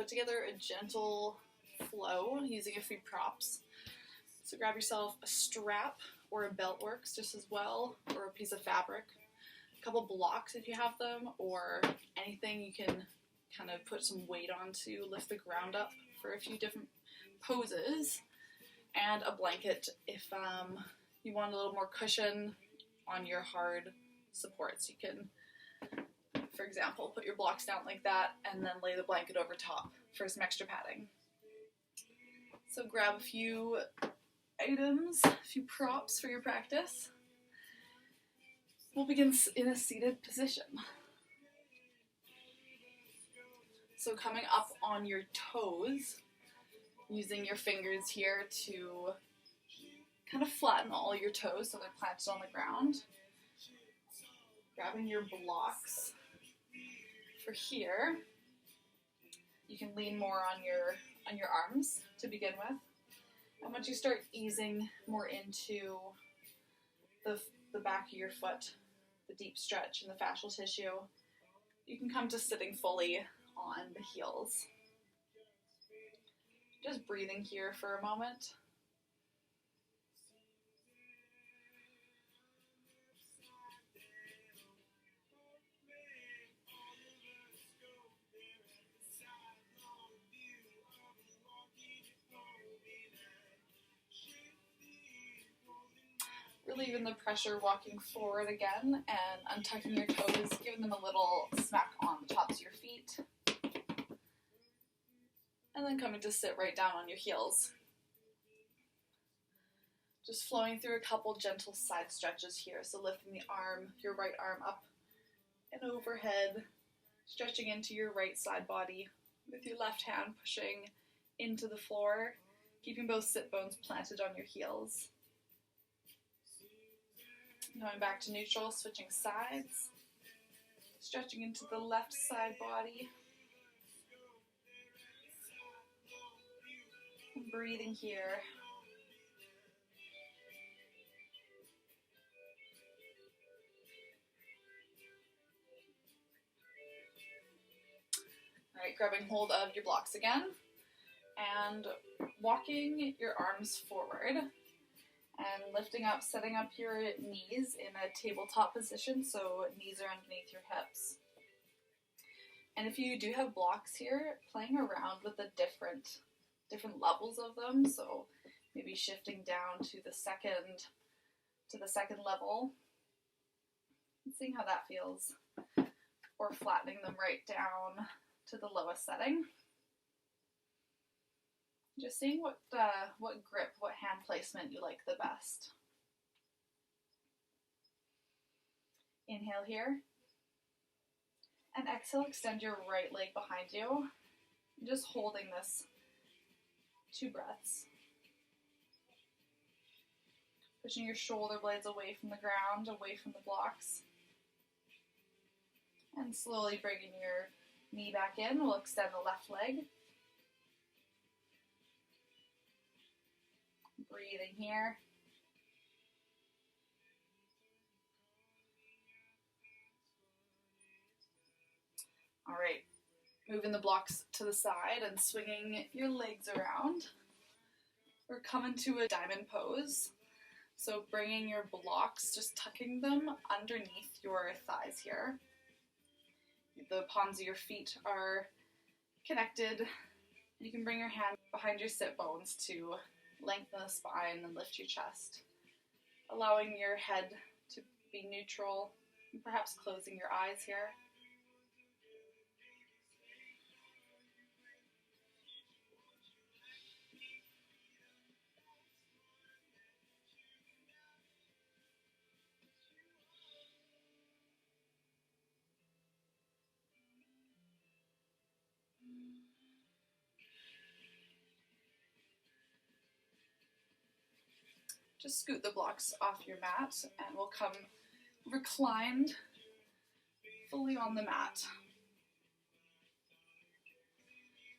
put together a gentle flow using a few props. So grab yourself a strap, or a belt works just as well, or a piece of fabric, a couple blocks if you have them, or anything you can kind of put some weight on to lift the ground up for a few different poses, and a blanket if you want a little more cushion on your hard supports. You can, for example, put your blocks down like that and then lay the blanket over top for some extra padding. So grab a few items, a few props for your practice. We'll begin in a seated position. So coming up on your toes, using your fingers here to kind of flatten all your toes so they're planted on the ground. Grabbing your blocks for here. You can lean more on your arms to begin with. And once you start easing more into the back of your foot, the deep stretch in the fascial tissue, you can come to sitting fully on the heels. Just breathing here for a moment. Relieving the pressure, walking forward again and untucking your toes, giving them a little smack on the tops of your feet. And then coming to sit right down on your heels. Just flowing through a couple gentle side stretches here. So lifting the arm, your right arm up and overhead, stretching into your right side body with your left hand pushing into the floor, keeping both sit bones planted on your heels. Going back to neutral, switching sides, stretching into the left side body. Breathing here. All right, grabbing hold of your blocks again and walking your arms forward and lifting up, setting up your knees in a tabletop position, so knees are underneath your hips. And if you do have blocks here, playing around with the different levels of them, so maybe shifting down to the second level and seeing how that feels, or flattening them right down to the lowest setting. Just seeing what grip, what hand placement you like the best. Inhale here. And exhale, extend your right leg behind you. Just holding this 2 breaths. Pushing your shoulder blades away from the ground, away from the blocks. And slowly bringing your knee back in. We'll extend the left leg. Breathing here. All right, moving the blocks to the side and swinging your legs around. We're coming to a diamond pose. So bringing your blocks, just tucking them underneath your thighs here. The palms of your feet are connected. You can bring your hand behind your sit bones to lengthen the spine and lift your chest, allowing your head to be neutral, and perhaps closing your eyes here. Just scoot the blocks off your mat and we'll come reclined fully on the mat.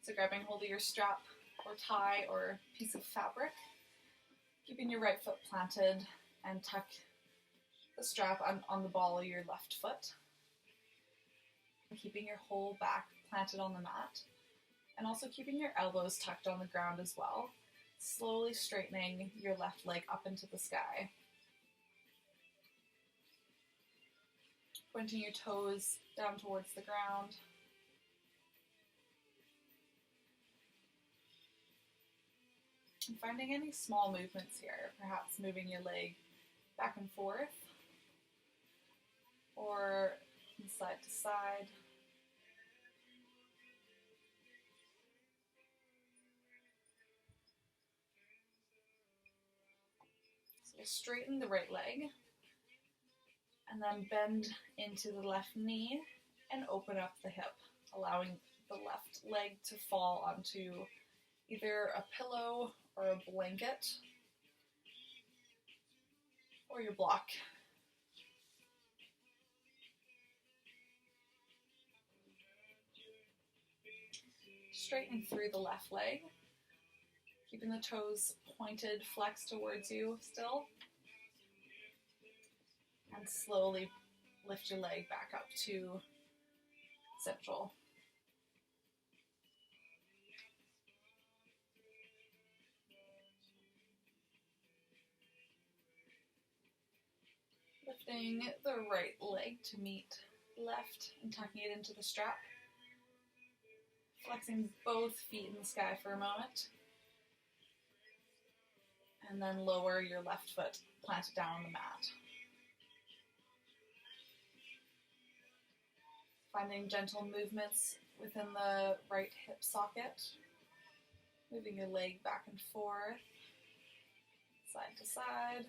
So grabbing hold of your strap or tie or piece of fabric, keeping your right foot planted and tuck the strap on the ball of your left foot. Keeping your whole back planted on the mat And also keeping your elbows tucked on the ground as well. Slowly straightening your left leg up into the sky. Pointing your toes down towards the ground. And finding any small movements here, perhaps moving your leg back and forth or from side to side. So we'll straighten the right leg and then bend into the left knee and open up the hip, allowing the left leg to fall onto either a pillow or a blanket or your block. Straightening through the left leg, keeping the toes pointed, flexed towards you still, and slowly lift your leg back up to central. Lifting the right leg to meet left and tucking it into the strap. Flexing both feet in the sky for a moment. And then lower your left foot, plant it down on the mat. Finding gentle movements within the right hip socket. Moving your leg back and forth, side to side.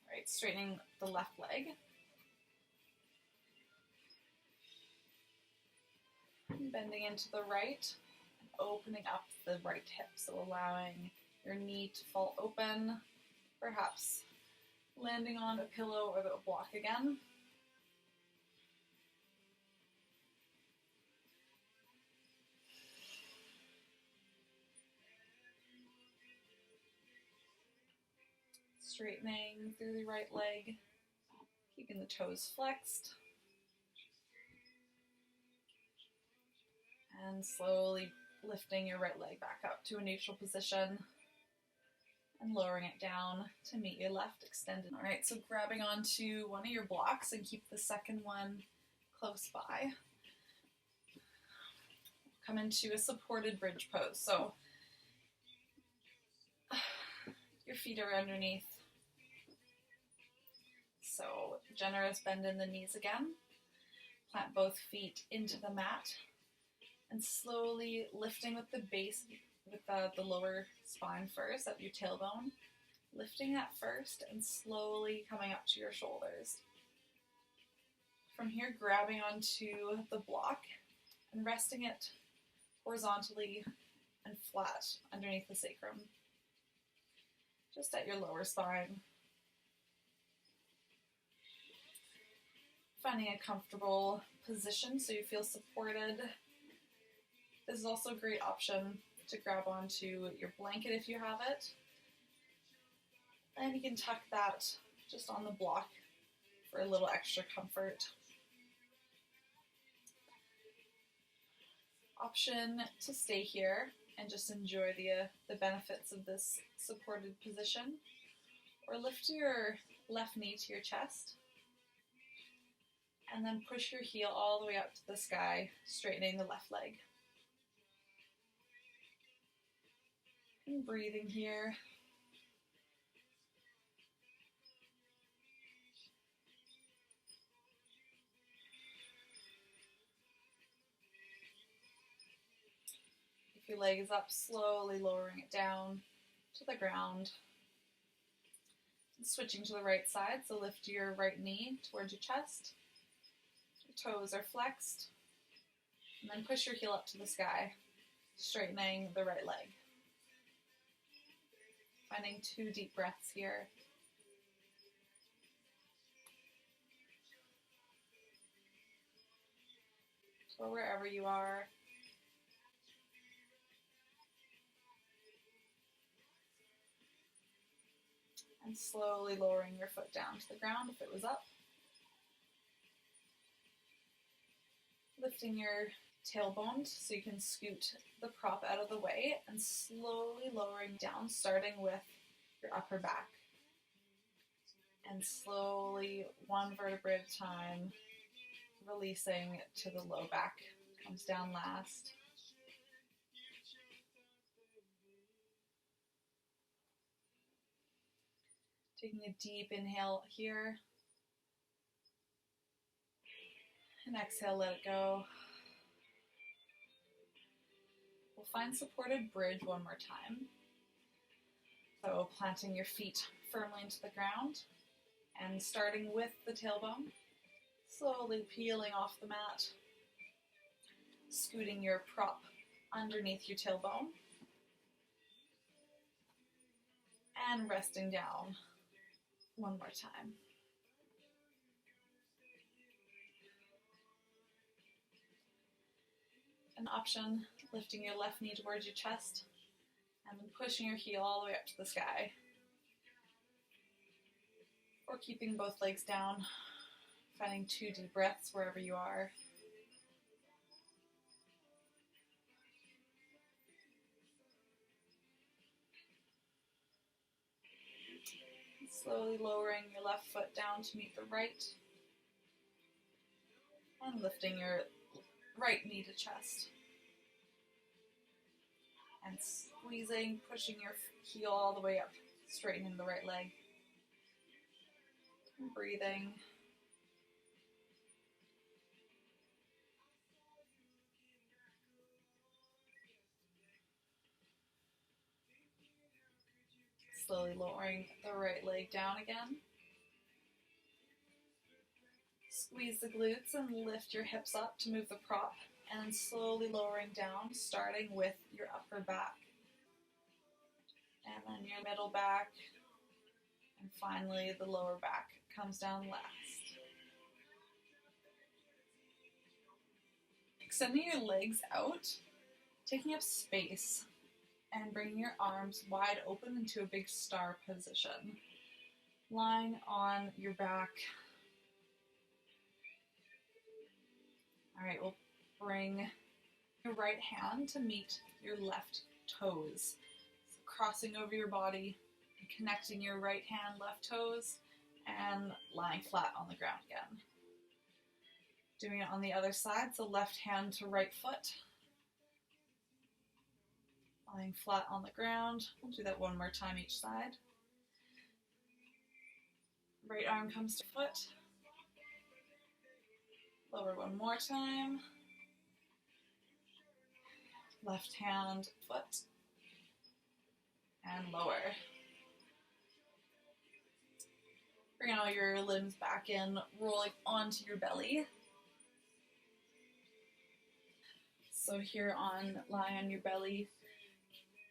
All right, straightening the left leg. Bending into the right, and opening up the right hip, so allowing your knee to fall open, perhaps landing on a pillow or the block again. Straightening through the right leg, keeping the toes flexed. And slowly lifting your right leg back up to a neutral position and lowering it down to meet your left extended. All right, so grabbing onto one of your blocks and keep the second one close by. Come into a supported bridge pose. So your feet are underneath. So generous bend in the knees again. Plant both feet into the mat. And slowly lifting with the base, with the lower spine first, up your tailbone. Lifting that first and slowly coming up to your shoulders. From here, grabbing onto the block and resting it horizontally and flat underneath the sacrum. Just at your lower spine. Finding a comfortable position so you feel supported. This is also a great option to grab onto your blanket if you have it. And you can tuck that just on the block for a little extra comfort. Option to stay here and just enjoy the benefits of this supported position. Or lift your left knee to your chest. And then push your heel all the way up to the sky, straightening the left leg. And breathing here. If your leg is up, slowly lowering it down to the ground. And switching to the right side, so lift your right knee towards your chest. Your toes are flexed. And then push your heel up to the sky, straightening the right leg. Finding 2 deep breaths here. Or wherever you are. and slowly lowering your foot down to the ground if it was up. Lifting your tailbone so you can scoot the prop out of the way and slowly lowering down, starting with your upper back. And slowly, one vertebrae at a time, releasing to the low back. Comes down last. Taking a deep inhale here. And exhale, let it go. We'll find supported bridge one more time. So planting your feet firmly into the ground and starting with the tailbone. Slowly peeling off the mat. Scooting your prop underneath your tailbone. And resting down one more time. An option, lifting your left knee towards your chest and then pushing your heel all the way up to the sky. Or keeping both legs down, finding 2 deep breaths wherever you are. Slowly lowering your left foot down to meet the right. And lifting your right knee to chest. And squeezing, pushing your heel all the way up, straightening the right leg. And breathing. Slowly lowering the right leg down again. Squeeze the glutes and lift your hips up to move the prop, and then slowly lowering down, starting with your upper back. And then your middle back, and finally the lower back comes down last. Extending your legs out, taking up space, and bringing your arms wide open into a big star position. Lying on your back. Alright, we'll bring your right hand to meet your left toes. So crossing over your body, and connecting your right hand, left toes, and lying flat on the ground again. Doing it on the other side, so left hand to right foot. Lying flat on the ground. We'll do that one more time each side. Right arm comes to foot. Lower one more time. Left hand, foot. And lower. Bring all your limbs back in, rolling onto your belly. So here on, lie on your belly.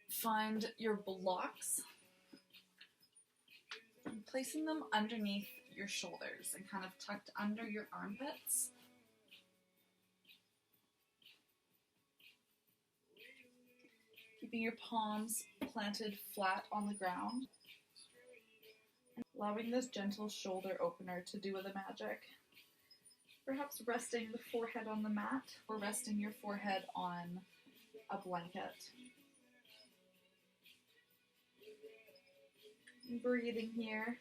Find your blocks, and placing them underneath your shoulders and kind of tucked under your armpits. Keeping your palms planted flat on the ground. And allowing this gentle shoulder opener to do the magic. Perhaps resting the forehead on the mat or resting your forehead on a blanket. Breathing here.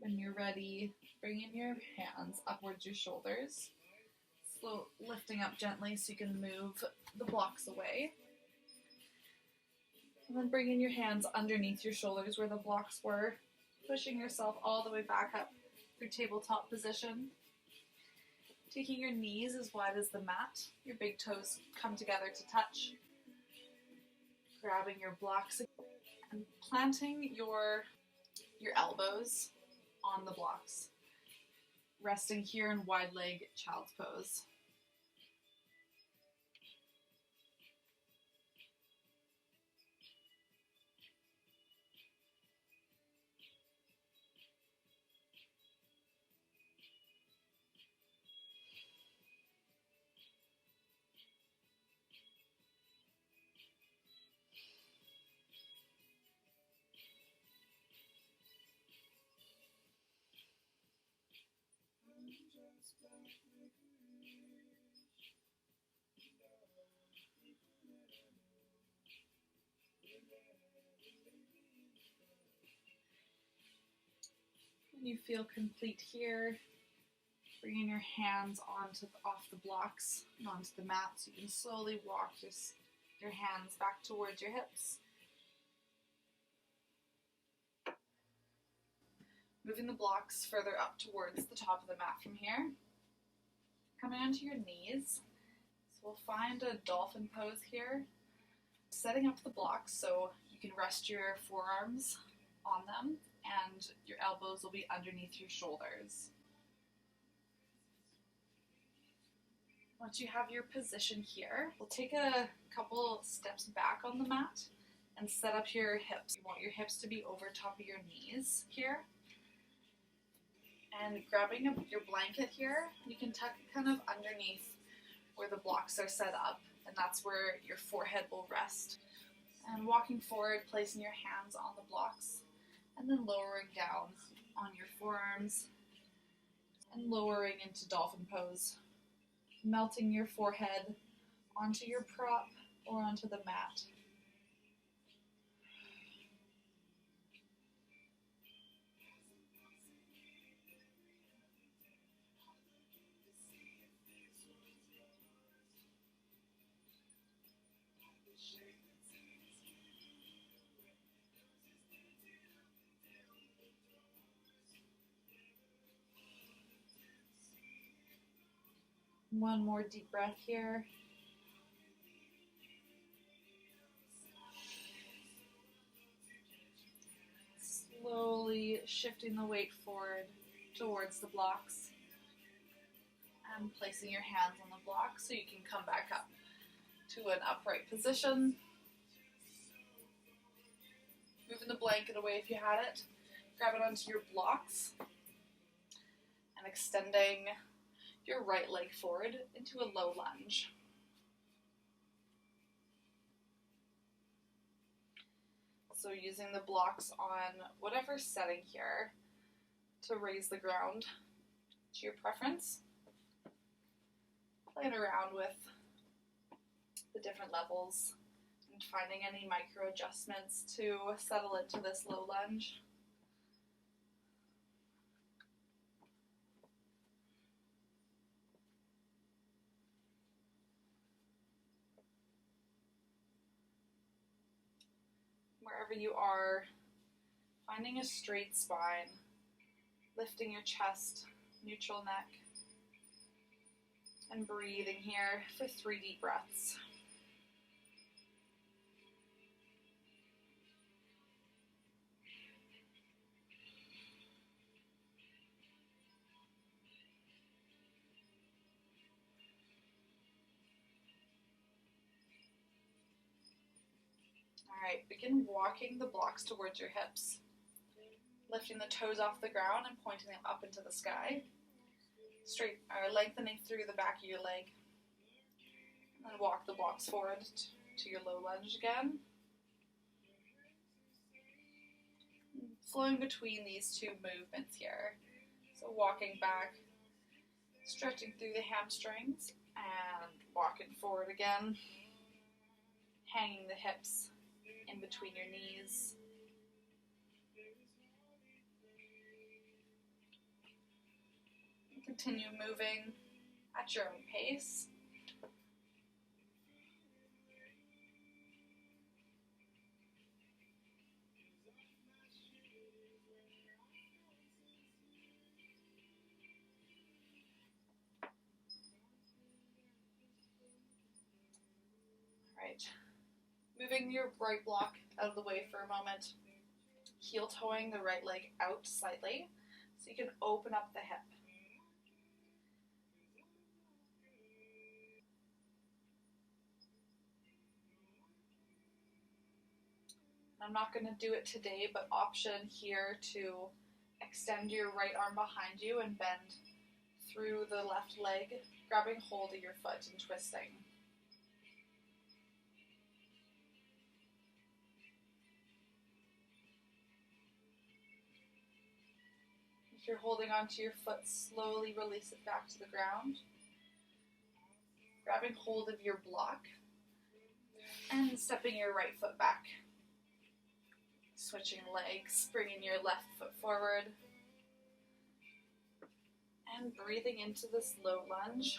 When you're ready, bring in your hands upwards your shoulders. Slow, lifting up gently so you can move the blocks away. And then bring in your hands underneath your shoulders where the blocks were, pushing yourself all the way back up through tabletop position. Taking your knees as wide as the mat, your big toes come together to touch. Grabbing your blocks and planting your elbows on the blocks. Resting here in wide leg child's pose. When you feel complete here, bringing your hands off the blocks and onto the mat, so you can slowly walk your hands back towards your hips. Moving the blocks further up towards the top of the mat from here. Coming onto your knees. So we'll find a dolphin pose here. Setting up the blocks so you can rest your forearms on them and your elbows will be underneath your shoulders. Once you have your position here, we'll take a couple steps back on the mat and set up your hips. You want your hips to be over top of your knees here. And grabbing your blanket here, you can tuck it kind of underneath where the blocks are set up, and that's where your forehead will rest. And walking forward, placing your hands on the blocks, and then lowering down on your forearms, and lowering into dolphin pose. Melting your forehead onto your prop or onto the mat. One more deep breath here. Slowly shifting the weight forward towards the blocks and placing your hands on the blocks so you can come back up to an upright position. Moving the blanket away if you had it. Grab it onto your blocks and extending your right leg forward into a low lunge. So using the blocks on whatever setting here to raise the ground to your preference. Playing around with the different levels and finding any micro adjustments to settle into this low lunge. Wherever you are, finding a straight spine, lifting your chest, neutral neck, and breathing here for 3 deep breaths. Alright, begin walking the blocks towards your hips, lifting the toes off the ground and pointing them up into the sky, lengthening through the back of your leg, and then walk the blocks forward to your low lunge again. Flowing between these two movements here, so walking back, stretching through the hamstrings, and walking forward again, hanging the hips in between your knees. And continue moving at your own pace. Alright. Moving your right block out of the way for a moment, heel toeing the right leg out slightly so you can open up the hip. I'm not going to do it today, but option here to extend your right arm behind you and bend through the left leg, grabbing hold of your foot and twisting. If you're holding onto your foot, slowly release it back to the ground. Grabbing hold of your block and stepping your right foot back. Switching legs, bringing your left foot forward. And breathing into this low lunge.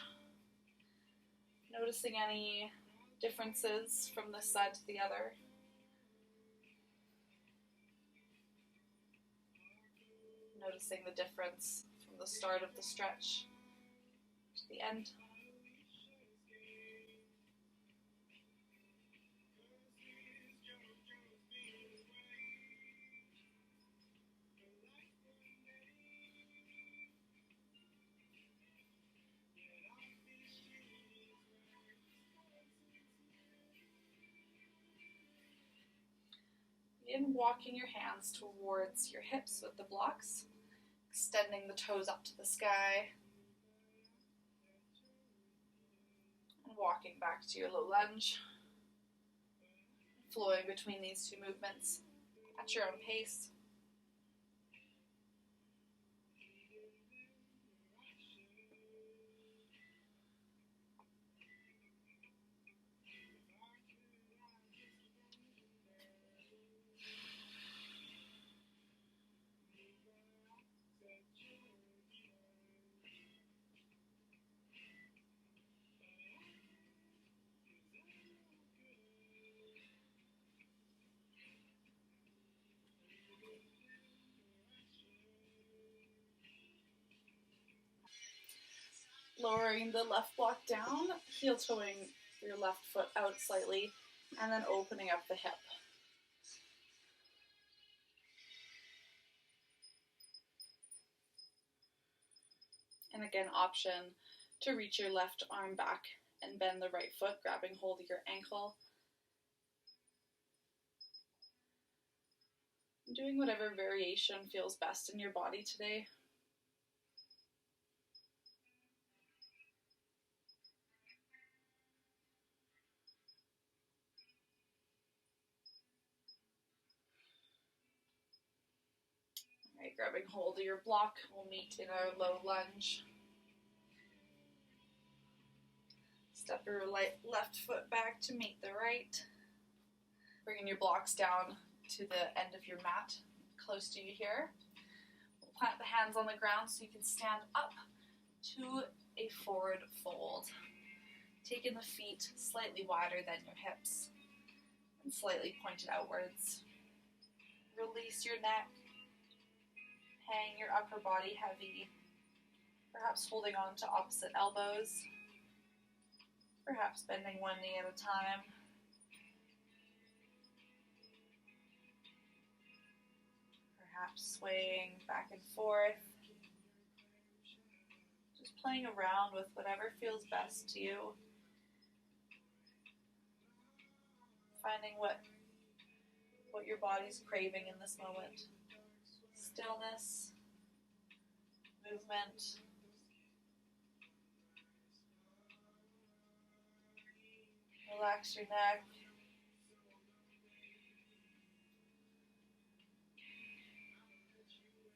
Noticing any differences from this side to the other. Noticing the difference from the start of the stretch to the end. Begin walking your hands towards your hips with the blocks, extending the toes up to the sky, and walking back to your low lunge, flowing between these two movements at your own pace. Lowering the left block down, heel toeing your left foot out slightly, and then opening up the hip. And again, option to reach your left arm back and bend the right foot, grabbing hold of your ankle. Doing whatever variation feels best in your body today. Alright, grabbing hold of your block, we'll meet in our low lunge. Step your left foot back to meet the right. Bringing your blocks down to the end of your mat, close to you here. We'll plant the hands on the ground so you can stand up to a forward fold. Taking the feet slightly wider than your hips and slightly pointed outwards. Release your neck. Hang your upper body heavy, perhaps holding on to opposite elbows, perhaps bending one knee at a time. Perhaps swaying back and forth. Just playing around with whatever feels best to you. Finding what your body's craving in this moment. Stillness, movement, relax your neck.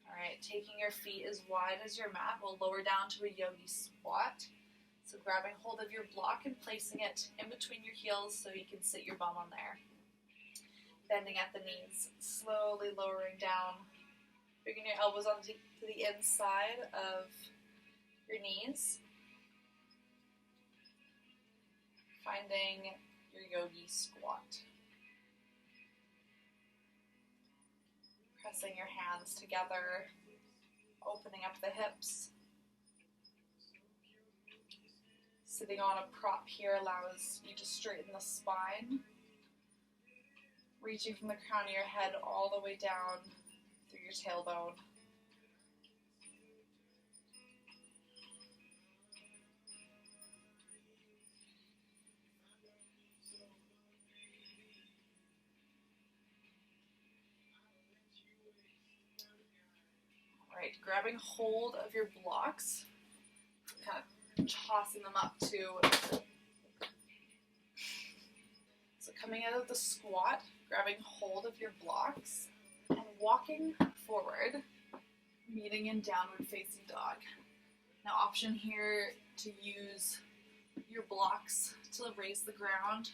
Alright, taking your feet as wide as your mat, we'll lower down to a yogi squat. So grabbing hold of your block and placing it in between your heels so you can sit your bum on there. Bending at the knees, slowly lowering down. Bringing your elbows onto the inside of your knees. Finding your yogi squat. Pressing your hands together, opening up the hips. Sitting on a prop here allows you to straighten the spine. Reaching from the crown of your head all the way down through your tailbone. Alright, grabbing hold of your blocks, kind of tossing them up to, so coming out of the squat, grabbing hold of your blocks, and walking forward, meeting in downward facing dog. Now option here to use your blocks to raise the ground,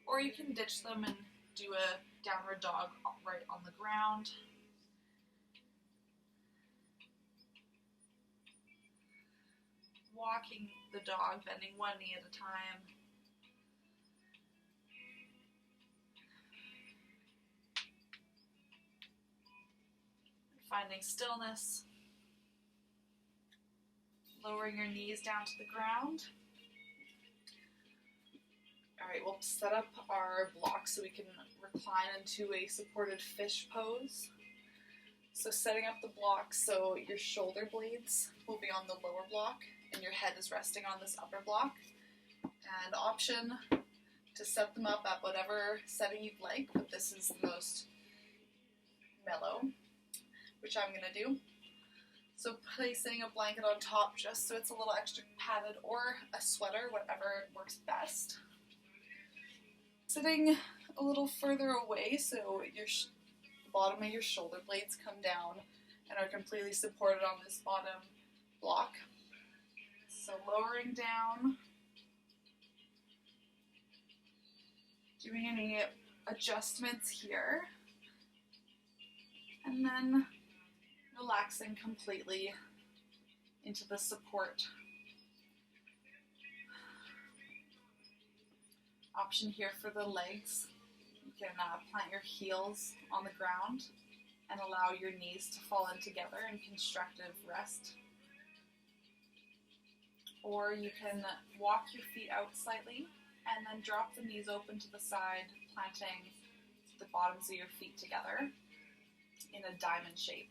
or you can ditch them and do a downward dog right on the ground. Walking the dog, bending one knee at a time. Finding stillness. Lowering your knees down to the ground. Alright, we'll set up our blocks so we can recline into a supported fish pose. So setting up the blocks so your shoulder blades will be on the lower block and your head is resting on this upper block. And option to set them up at whatever setting you'd like, but this is the most mellow, which I'm going to do. So placing a blanket on top just so it's a little extra padded, or a sweater, whatever works best. Sitting a little further away so your the bottom of your shoulder blades come down and are completely supported on this bottom block. So lowering down, doing any adjustments here, and then relaxing completely into the support. Option here for the legs. You can plant your heels on the ground and allow your knees to fall in together in constructive rest. Or you can walk your feet out slightly and then drop the knees open to the side, planting the bottoms of your feet together in a diamond shape.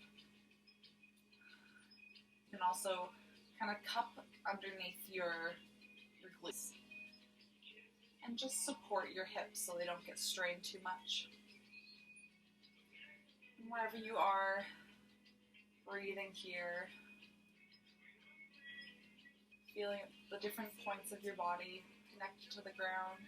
You can also kind of cup underneath your glutes and just support your hips so they don't get strained too much. And wherever you are, breathing here, feeling the different points of your body connected to the ground.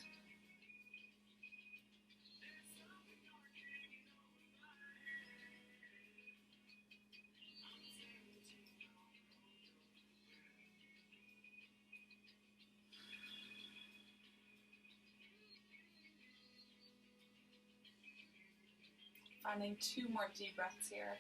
Finding 2 more deep breaths here.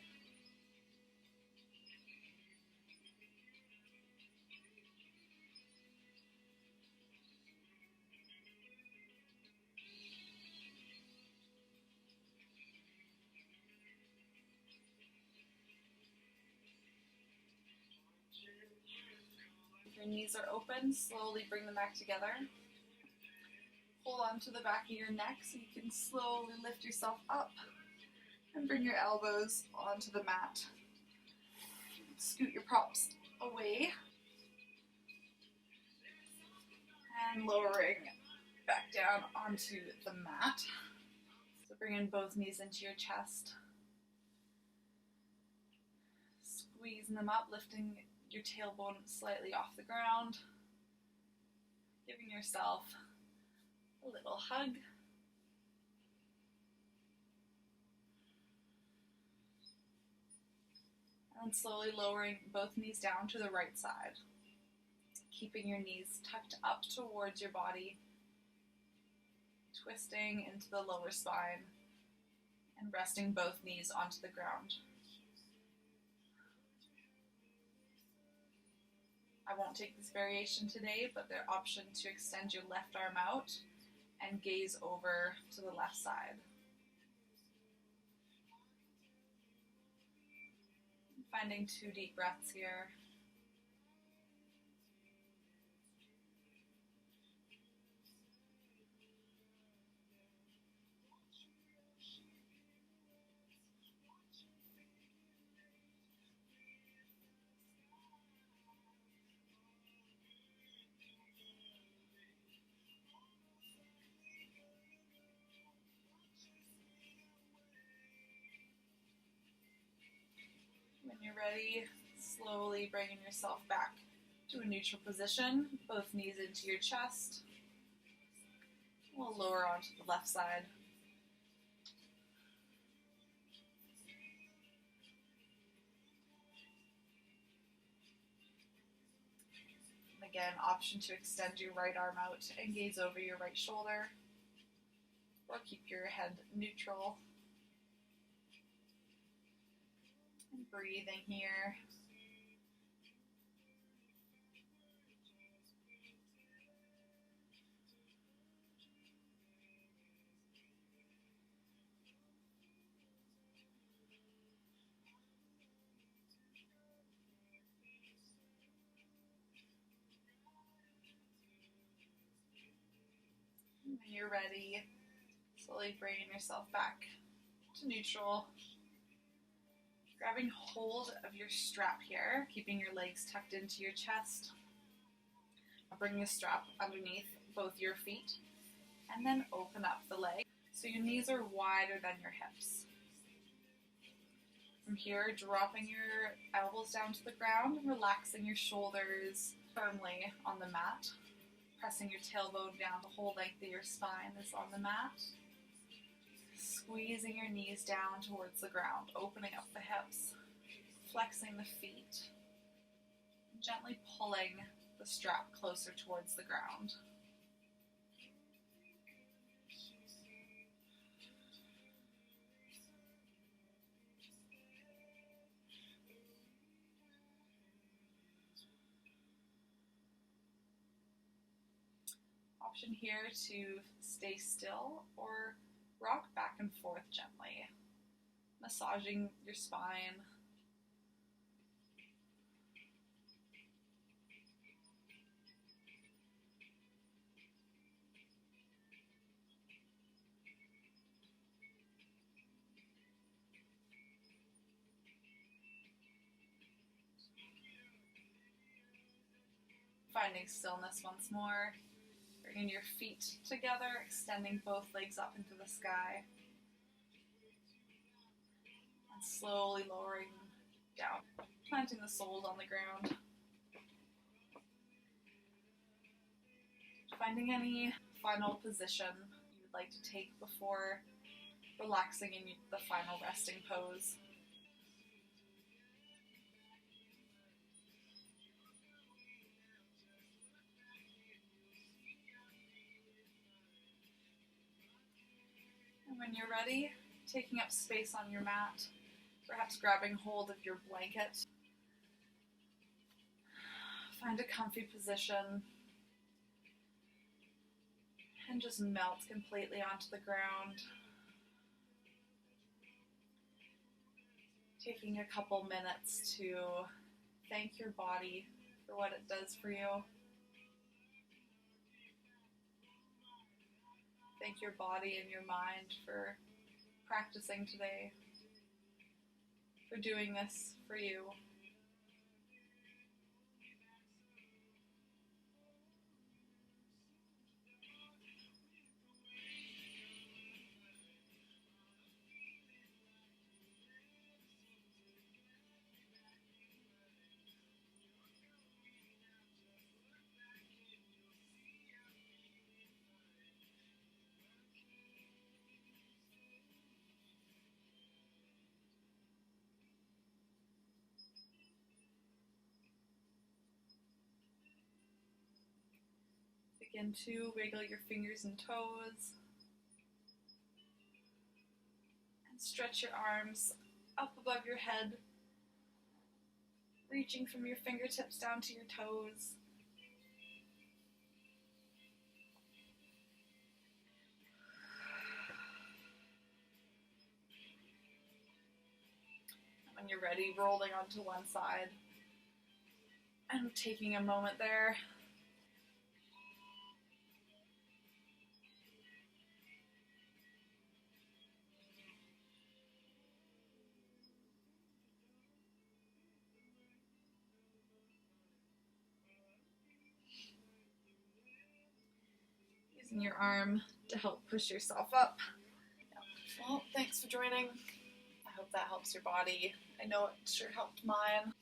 If your knees are open, slowly bring them back together. Hold on to the back of your neck so you can slowly lift yourself up and bring your elbows onto the mat. Scoot your props away and lowering back down onto the mat. So bring in both knees into your chest. Squeezing them up, lifting your tailbone slightly off the ground. Giving yourself a little hug. And slowly lowering both knees down to the right side. Keeping your knees tucked up towards your body. Twisting into the lower spine. And resting both knees onto the ground. I won't take this variation today, but there's option to extend your left arm out and gaze over to the left side. Finding 2 deep breaths here. When you're ready, slowly bringing yourself back to a neutral position, both knees into your chest. We'll lower onto the left side. And again, option to extend your right arm out and gaze over your right shoulder, or keep your head neutral. And breathing here. When you're ready, slowly bringing yourself back to neutral. Grabbing hold of your strap here, keeping your legs tucked into your chest. Bring the strap underneath both your feet, and then open up the leg so your knees are wider than your hips. From here, dropping your elbows down to the ground, relaxing your shoulders firmly on the mat. Pressing your tailbone down, the whole length of your spine is on the mat. Squeezing your knees down towards the ground, opening up the hips, flexing the feet, gently pulling the strap closer towards the ground. Option here to stay still or rock back and forth gently, massaging your spine. Finding stillness once more. Bringing your feet together, extending both legs up into the sky. And slowly lowering down, planting the soles on the ground. Finding any final position you would like to take before relaxing in the final resting pose. And when you're ready, taking up space on your mat, perhaps grabbing hold of your blanket. Find a comfy position and just melt completely onto the ground. Taking a couple minutes to thank your body for what it does for you. Thank your body and your mind for practicing today, for doing this for you. Begin to wiggle your fingers and toes. And stretch your arms up above your head, reaching from your fingertips down to your toes. And when you're ready, rolling onto one side and taking a moment there. Using your arm to help push yourself up. Well, thanks for joining. I hope that helps your body. I know it sure helped mine.